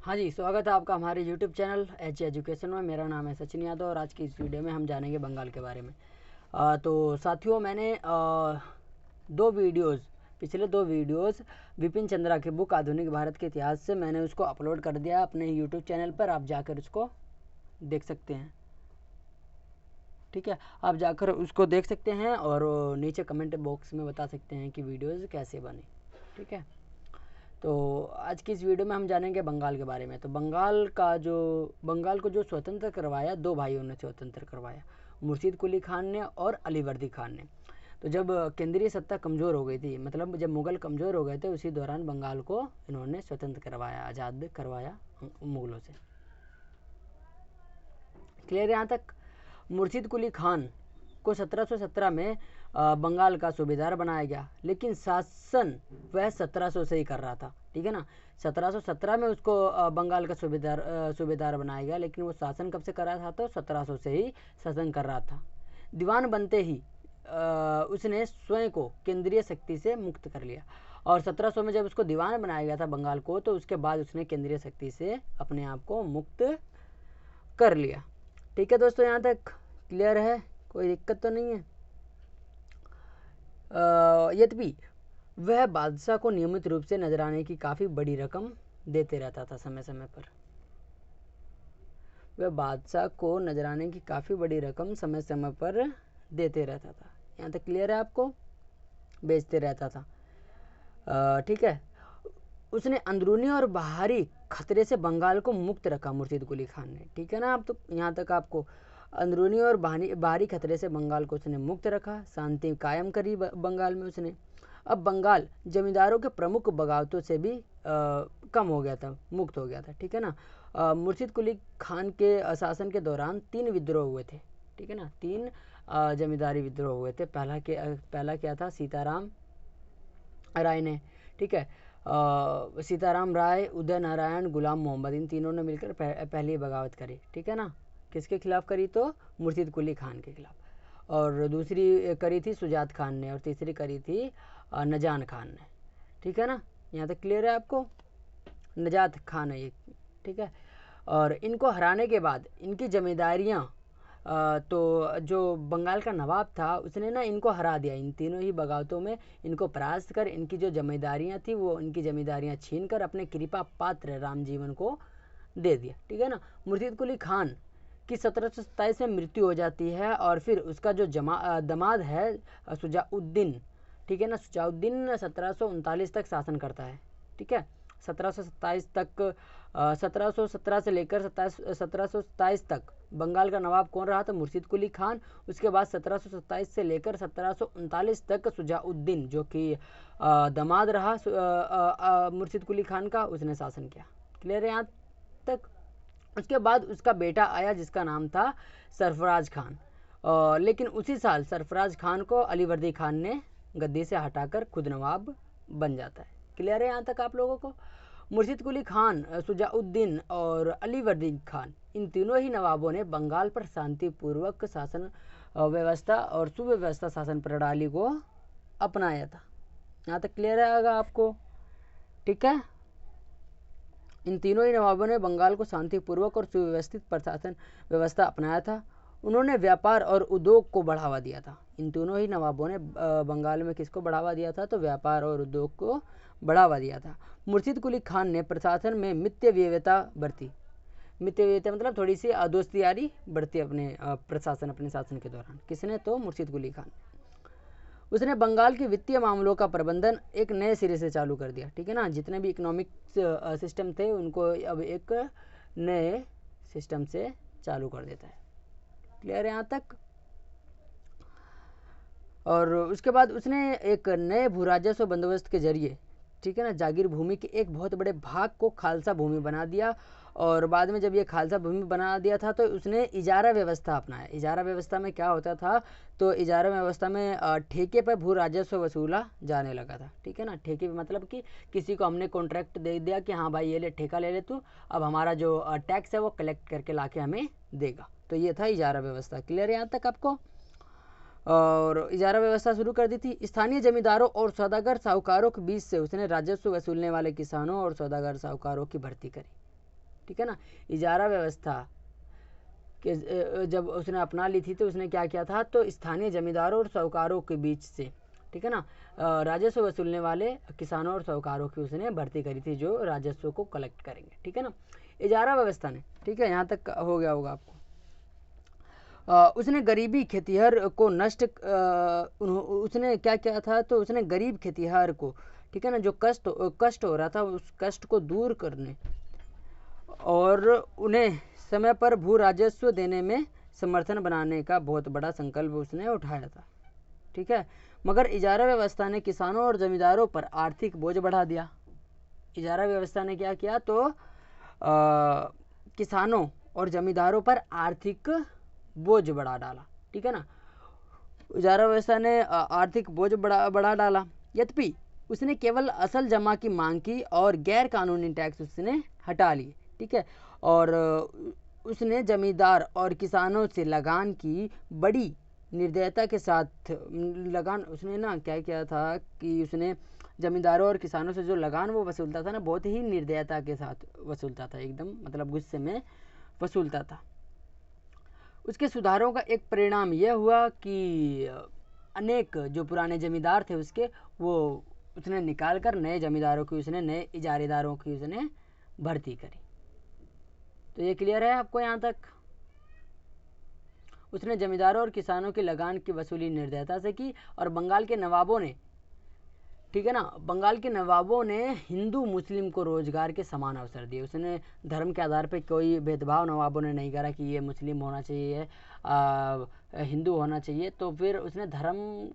हाँ जी, स्वागत है आपका हमारे यूट्यूब चैनल एच एजुकेशन में। मेरा नाम है सचिन यादव और आज की इस वीडियो में हम जानेंगे बंगाल के बारे में। तो साथियों, मैंने पिछले दो वीडियोस विपिन चंद्रा की बुक आधुनिक भारत के इतिहास से मैंने उसको अपलोड कर दिया अपने यूट्यूब चैनल पर। आप जाकर उसको देख सकते हैं। ठीक है, आप जाकर उसको देख सकते हैं और नीचे कमेंट बॉक्स में बता सकते हैं कि वीडियोज़ कैसे बने। ठीक है, तो आज की इस वीडियो में हम जानेंगे बंगाल के बारे में। तो बंगाल को जो स्वतंत्र करवाया, दो भाइयों ने स्वतंत्र करवाया, मुर्शीद कुली खान ने और अलीवर्दी खान ने। तो जब केंद्रीय सत्ता कमज़ोर हो गई थी, मतलब जब मुग़ल कमज़ोर हो गए थे, उसी दौरान बंगाल को इन्होंने स्वतंत्र करवाया, आज़ाद करवाया मुग़लों से। क्लियर यहाँ तक? मुर्शीद कुली खान को 1717 में बंगाल का सूबेदार बनाया गया, लेकिन शासन वह 1700 से ही कर रहा था। ठीक है ना, 1717 में उसको बंगाल का सूबेदार बनाया गया, लेकिन वो शासन कब से कर रहा था? तो 1700 से ही शासन कर रहा था। दीवान बनते ही उसने स्वयं को केंद्रीय शक्ति से मुक्त कर लिया, और 1700 में जब उसको दीवान बनाया गया था बंगाल को, तो उसके बाद उसने केंद्रीय शक्ति से अपने आप को मुक्त कर लिया। ठीक है दोस्तों, यहाँ तक क्लियर है? कोई दिक्कत तो नहीं है? यद्यपि वह बादशाह को नियमित रूप से नजराने की काफ़ी बड़ी रकम देते रहता था। समय समय पर वह बादशाह को नजराने की काफ़ी बड़ी रकम समय समय पर देते रहता था। यहाँ तक क्लियर है आपको? बेचते रहता था। ठीक है, उसने अंदरूनी और बाहरी खतरे से बंगाल को मुक्त रखा मुर्शीद कुली खान ने। ठीक है ना, आप तो यहाँ तक आपको अंदरूनी और बाहरी खतरे से बंगाल को उसने मुक्त रखा, शांति कायम करी बंगाल में उसने। अब बंगाल जमींदारों के प्रमुख बगावतों से भी कम हो गया था, मुक्त हो गया था। ठीक है ना, मुर्शीद कुली खान के शासन के दौरान 3 विद्रोह हुए थे। ठीक है ना, 3 जमींदारी विद्रोह हुए थे। पहला क्या था? सीताराम राय ने। ठीक है, सीताराम राय, उदय नारायण, गुलाम मोहम्मद, इन तीनों ने मिलकर पहली बगावत करी। ठीक है ना, किसके खिलाफ करी? तो मुर्शीद कुली खान के खिलाफ। और दूसरी करी थी सुजात खान ने, और तीसरी करी थी नजान खान ने। ठीक है ना, यहाँ तक क्लियर है आपको? नजात खान है ये। ठीक है, और इनको हराने के बाद इनकी जमींदारियाँ, तो जो बंगाल का नवाब था उसने ना इनको हरा दिया। इन तीनों ही बगावतों में इनको परास्त कर इनकी जो जमींदारियाँ थी वो इनकी जमींदारियाँ छीन कर अपने कृपा पात्र रामजीवन को दे दिया। ठीक है ना, मुर्शीद कुली खान की 1727 में मृत्यु हो जाती है, और फिर उसका जो दमाद है सुजाउद्दीन, ठीक है ना, सुजाउद्दीन 1739 तक शासन करता है। ठीक है, 1727 तक 1717 से लेकर 1727 तक बंगाल का नवाब कौन रहा था? मुर्शीद कुली खान। उसके बाद 1727 से लेकर 1739 तक सुजाउद्दीन, जो कि दमाद रहा मुर्शीद कुली खान का, उसने शासन किया। क्लियर है यहाँ तक? उसके बाद उसका बेटा आया जिसका नाम था सरफराज खान, लेकिन उसी साल सरफराज खान को अलीवर्दी खान ने गद्दी से हटाकर खुद नवाब बन जाता है। क्लियर है यहाँ तक आप लोगों को? मुर्शीद कुली खान, सुजाउद्दीन और अलीवर्दी खान, इन तीनों ही नवाबों ने बंगाल पर शांतिपूर्वक शासन व्यवस्था और सुव्यवस्था शासन प्रणाली को अपनाया था। यहाँ तक क्लियर है आपको? ठीक है, इन तीनों ही नवाबों ने बंगाल को शांतिपूर्वक और सुव्यवस्थित प्रशासन व्यवस्था अपनाया था। उन्होंने व्यापार और उद्योग को बढ़ावा दिया था। इन तीनों ही नवाबों ने बंगाल में किसको बढ़ावा दिया था? तो व्यापार और उद्योग को बढ़ावा दिया था। मुर्शीद कुली खान ने प्रशासन में मितव्ययिता बरती। मितव्ययिता मतलब थोड़ी सी दोस्तियारी बढ़ती अपने अपने शासन के दौरान। किसने? तो मुर्शीद कुली खान। उसने बंगाल के वित्तीय मामलों का प्रबंधन एक नए सिरे से चालू कर दिया। ठीक है ना, जितने भी इकोनॉमिक सिस्टम थे उनको अब एक नए सिस्टम से चालू कर देता है। क्लियर है यहाँ तक? और उसके बाद उसने एक नए भू राजस्व बंदोबस्त के जरिए, ठीक है ना, जागीर भूमि के एक बहुत बड़े भाग को खालसा भूमि बना दिया। और बाद में जब ये खालसा भूमि बना दिया था तो उसने इजारा व्यवस्था अपनाया। इजारा व्यवस्था में क्या होता था? तो इजारा व्यवस्था में ठेके पर भू राजस्व वसूला जाने लगा था। ठीक है ना, ठेके पे मतलब कि किसी को हमने कॉन्ट्रैक्ट दे दिया कि हाँ भाई ये ले, ठेका ले ले तू, अब हमारा जो टैक्स है वो कलेक्ट करके ला के हमें देगा। तो ये था इजारा व्यवस्था। क्लियर है यहाँ तक आपको? और इजारा व्यवस्था शुरू कर दी थी। स्थानीय जमींदारों और सौदागर साहूकारों के बीच से उसने राजस्व वसूलने वाले किसानों और सौदागर साहूकारों की भर्ती करी। ठीक है ना। इजारा व्यवस्था के जब उसने अपना ली थी तो उसने क्या किया था, तो स्थानीय जमींदारों और साहूकारों के बीच से, ठीक है ना, राजस्व वसूलने वाले किसानों और साहूकारों की उसने भर्ती करी थी जो राजस्व को कलेक्ट करेंगे, ठीक है ना, इजारा व्यवस्था ने, ठीक है, यहाँ तक हो गया होगा आपको। उसने गरीबी खेतिहर को नष्ट उसने क्या किया था, तो उसने गरीब खेतिहर को, ठीक है ना, जो कष्ट हो रहा था उस कष्ट को दूर करने और उन्हें समय पर भू राजस्व देने में समर्थन बनाने का बहुत बड़ा संकल्प उसने उठाया था, ठीक है। मगर इजारा व्यवस्था ने किसानों और जमींदारों पर आर्थिक बोझ बढ़ा दिया। इजारा व्यवस्था ने क्या किया, तो किसानों और जमींदारों पर आर्थिक बोझ बढ़ा डाला, ठीक है ना। इजारा व्यवस्था ने आर्थिक बोझ बढ़ा डाला। यद्यपि उसने केवल असल जमा की मांग की और गैर कानूनी टैक्स उसने हटा लिए, ठीक है। और उसने जमींदार और किसानों से लगान की बड़ी निर्दयता के साथ लगान उसने ना क्या किया था कि उसने जमींदारों और किसानों से जो लगान वो वसूलता था ना, बहुत ही निर्दयता के साथ वसूलता था, एकदम मतलब गुस्से में वसूलता था। उसके सुधारों का एक परिणाम यह हुआ कि अनेक जो पुराने जमींदार थे उसके, वो उसने निकाल कर नए जमींदारों की उसने, नए इजारेदारों की उसने भर्ती करी। तो ये क्लियर है आपको यहाँ तक। उसने जमींदारों और किसानों की लगान की वसूली निर्दयता से की और बंगाल के नवाबों ने, ठीक है ना, बंगाल के नवाबों ने हिंदू मुस्लिम को रोजगार के समान अवसर दिए। उसने धर्म के आधार पर कोई भेदभाव नवाबों ने नहीं करा कि ये मुस्लिम होना चाहिए, हिंदू होना चाहिए। तो फिर उसने धर्म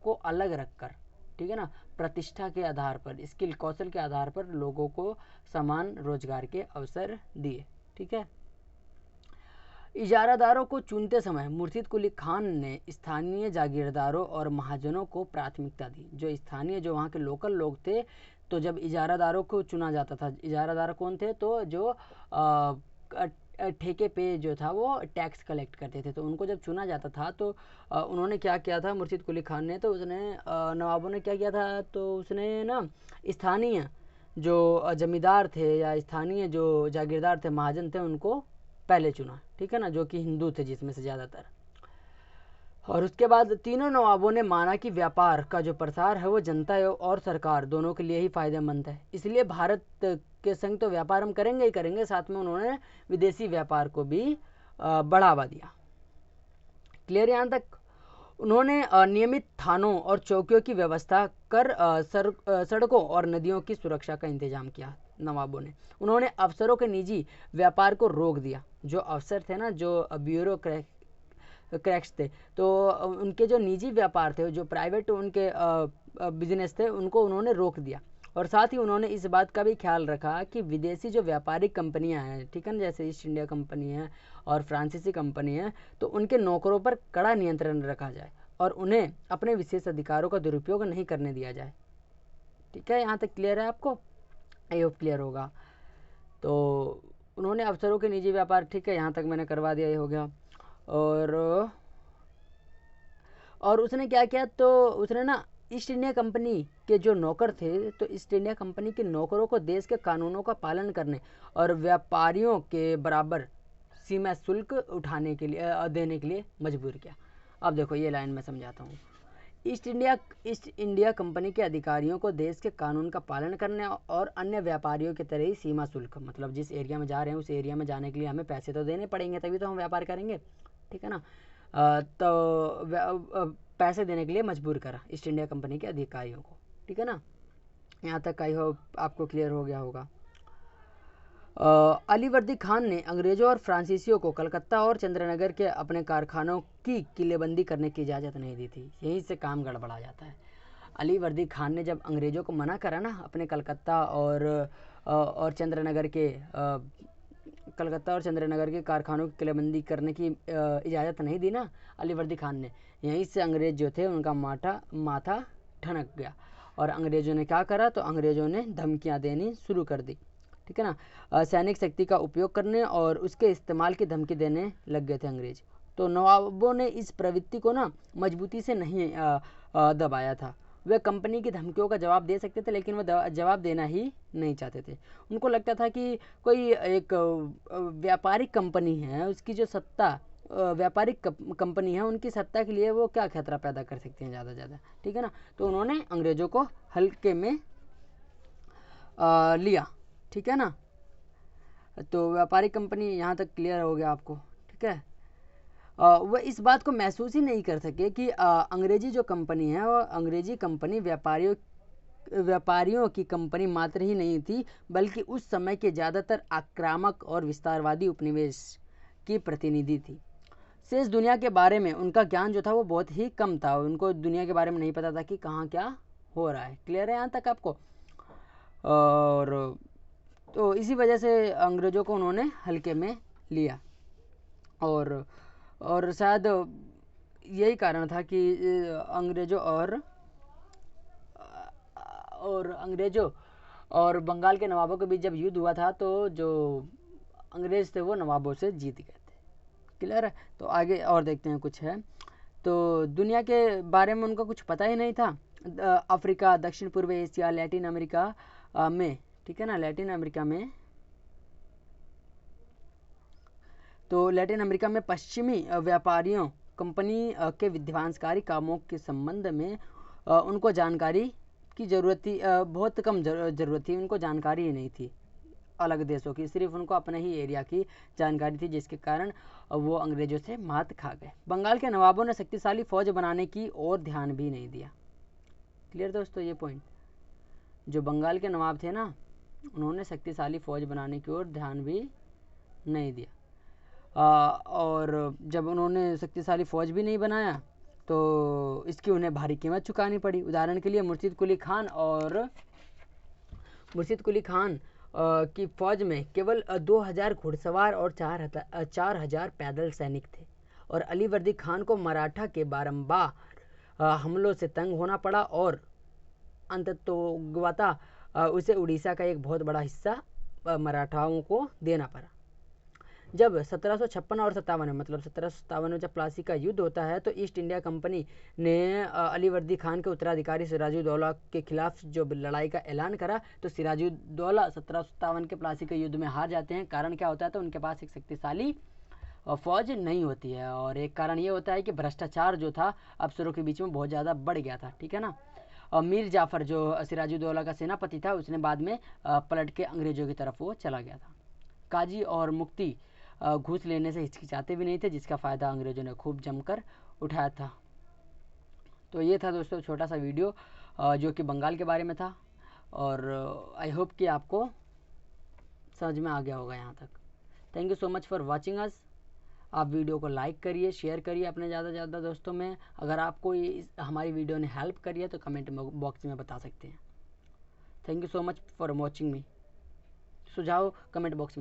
को अलग रखकर, ठीक है ना, प्रतिष्ठा के आधार पर, स्किल कौशल के आधार पर लोगों को समान रोजगार के अवसर दिए, ठीक है। इजारादारों को चुनते समय मुर्शिद कुली खान ने स्थानीय जागीरदारों और महाजनों को प्राथमिकता दी। जो स्थानीय, जो वहाँ के लोकल लोग थे, तो जब इजारादारों को चुना जाता था, इजारादार कौन थे, तो जो ठेके पे जो था वो टैक्स कलेक्ट करते थे, तो उनको जब चुना जाता था तो उन्होंने क्या किया था, मुर्शिद कुली खान ने, तो उसने नवाबों ने क्या किया था, तो उसने ना स्थानीय जो जमींदार थे या स्थानीय जो जागीरदार थे, महाजन थे, उनको पहले चुना, ठीक है ना, जो कि हिंदू थे जिसमें से ज़्यादातर। और उसके बाद तीनों नवाबों ने माना कि व्यापार का जो प्रसार है वो जनता और सरकार दोनों के लिए ही फायदेमंद है, इसलिए भारत के संग तो व्यापार हम करेंगे ही करेंगे, साथ में उन्होंने विदेशी व्यापार को भी बढ़ावा दिया। क्लियर यहाँ तक। उन्होंने नियमित थानों और चौकियों की व्यवस्था कर सड़कों और नदियों की सुरक्षा का इंतजाम किया नवाबों ने। उन्होंने अफसरों के निजी व्यापार को रोक दिया। जो अफसर थे ना, जो ब्यूरोक्रेट्स थे, तो उनके जो निजी व्यापार थे, जो प्राइवेट उनके बिजनेस थे, उनको उन्होंने रोक दिया। और साथ ही उन्होंने इस बात का भी ख्याल रखा कि विदेशी जो व्यापारिक कंपनियां हैं, ठीक है ना, जैसे ईस्ट इंडिया कंपनी है और फ्रांसीसी कंपनी है, तो उनके नौकरों पर कड़ा नियंत्रण रखा जाए और उन्हें अपने विशेष अधिकारों का दुरुपयोग नहीं करने दिया जाए। ठीक है, यहाँ तक क्लियर है आपको? आई होप क्लियर होगा। तो उन्होंने अफसरों के निजी व्यापार, ठीक है, यहाँ तक मैंने करवा दिया, ये हो गया। और उसने क्या किया, तो उसने ना ईस्ट इंडिया कंपनी के जो नौकर थे, तो ईस्ट इंडिया कंपनी के नौकरों को देश के कानूनों का पालन करने और व्यापारियों के बराबर सीमा शुल्क उठाने के लिए देने के लिए मजबूर किया। अब देखो ये लाइन मैं समझाता हूँ। ईस्ट इंडिया कंपनी के अधिकारियों को देश के कानून का पालन करने और अन्य व्यापारियों की तरह ही सीमा शुल्क, मतलब जिस एरिया में जा रहे हैं उस एरिया में जाने के लिए हमें पैसे तो देने पड़ेंगे, तभी तो हम व्यापार करेंगे, ठीक है ना। तो पैसे देने के लिए मजबूर करा ईस्ट इंडिया कंपनी के अधिकारियों को, ठीक है ना। यहाँ तक आई होप आपको क्लियर हो गया होगा। अलीवर्दी खान ने अंग्रेजों और फ्रांसीसियों को कलकत्ता और चंद्रनगर के अपने कारखानों की किलेबंदी करने की इजाज़त नहीं दी थी। यहीं से काम गड़बड़ा जाता है। अलीवर्दी खान ने जब अंग्रेजों को मना करा ना अपने कलकत्ता और चंद्रनगर के कारखानों की किलेबंदी करने की इजाज़त नहीं दी ना अलीवर्दी खान ने, यहीं से अंग्रेज जो थे उनका माथा ठनक गया। और अंग्रेज़ों ने क्या करा, तो अंग्रेज़ों ने धमकियाँ देनी शुरू कर दी, ठीक है ना। सैनिक शक्ति का उपयोग करने और उसके इस्तेमाल की धमकी देने लग गए थे अंग्रेज। तो नवाबों ने इस प्रवृत्ति को ना मजबूती से नहीं दबाया था। वे कंपनी की धमकियों का जवाब दे सकते थे, लेकिन वो जवाब देना ही नहीं चाहते थे। उनको लगता था कि कोई एक व्यापारिक कंपनी है, उसकी जो सत्ता, व्यापारिक कंपनी है, उनकी सत्ता के लिए वो क्या खतरा पैदा कर सकते हैं ज़्यादा से ज़्यादा, ठीक है ना। तो उन्होंने अंग्रेज़ों को हल्के में लिया, ठीक है ना। तो व्यापारिक कंपनी यहाँ तक क्लियर हो गया आपको, ठीक है। वह इस बात को महसूस ही नहीं कर सके कि अंग्रेजी जो कंपनी है, वो अंग्रेजी कंपनी व्यापारियों की कंपनी मात्र ही नहीं थी, बल्कि उस समय के ज़्यादातर आक्रामक और विस्तारवादी उपनिवेश की प्रतिनिधि थी। शेष दुनिया के बारे में उनका ज्ञान जो था वो बहुत ही कम था। उनको दुनिया के बारे में नहीं पता था कि कहाँ क्या हो रहा है। क्लियर है यहाँ तक आपको? और तो इसी वजह से अंग्रेज़ों को उन्होंने हल्के में लिया, और शायद यही कारण था कि अंग्रेज़ों और बंगाल के नवाबों के बीच जब युद्ध हुआ था, तो जो अंग्रेज़ थे वो नवाबों से जीत गए थे। क्लियर है? तो आगे और देखते हैं कुछ है। तो दुनिया के बारे में उनको कुछ पता ही नहीं था। अफ्रीका, दक्षिण पूर्व एशिया, लैटिन अमेरिका में, ठीक है ना, लैटिन अमेरिका में, तो लैटिन अमेरिका में पश्चिमी व्यापारियों कंपनी के विध्वंसकारी कामों के संबंध में उनको जानकारी की ज़रूरत थी, बहुत कम ज़रूरत थी। उनको जानकारी ही नहीं थी अलग देशों की, सिर्फ उनको अपने ही एरिया की जानकारी थी, जिसके कारण वो अंग्रेज़ों से मात खा गए। बंगाल के नवाबों ने शक्तिशाली फौज बनाने की ओर ध्यान भी नहीं दिया। क्लियर दोस्तों ये पॉइंट? जो बंगाल के नवाब थे ना, उन्होंने शक्तिशाली फौज बनाने की ओर ध्यान भी नहीं दिया। और जब उन्होंने शक्तिशाली फौज भी नहीं बनाया, तो इसकी उन्हें भारी कीमत चुकानी पड़ी। उदाहरण के लिए मुर्शिद कुली खान की फौज में केवल 2000 घुड़सवार और 4000 पैदल सैनिक थे, और अलीवर्दी खान को मराठा के बारंबार हमलों से तंग होना पड़ा, और अंततोगत्वा उसे उड़ीसा का एक बहुत बड़ा हिस्सा मराठाओं को देना पड़ा। जब 1756 और 57 मतलब 1757 में जब प्लासी का युद्ध होता है, तो ईस्ट इंडिया कंपनी ने अलीवर्दी खान के उत्तराधिकारी सिराजुद्दौला के खिलाफ जो लड़ाई का ऐलान करा, तो सिराजुद्दौला 1757 के प्लासी के युद्ध में हार जाते हैं। कारण क्या होता है? तो उनके पास एक शक्तिशाली फौज नहीं होती है, और एक कारण ये होता है कि भ्रष्टाचार जो था अफसरों के बीच में बहुत ज़्यादा बढ़ गया था, ठीक है ना। और मीर जाफ़र जो सिराजुद्दौला का सेनापति था, उसने बाद में पलट के अंग्रेज़ों की तरफ वो चला गया था। काजी और मुफ्ती घूस लेने से हिचकिचाते भी नहीं थे, जिसका फ़ायदा अंग्रेज़ों ने खूब जमकर उठाया था। तो ये था दोस्तों छोटा सा वीडियो जो कि बंगाल के बारे में था, और आई होप कि आपको समझ में आ गया होगा यहाँ तक। Thank you so much for watching us. आप वीडियो को लाइक करिए, शेयर करिए अपने ज़्यादा से ज़्यादा दोस्तों में। अगर आपको हमारी वीडियो ने हेल्प करी है तो कमेंट बॉक्स में बता सकते हैं। Thank you so much for watching मी। सुझाव कमेंट बॉक्स में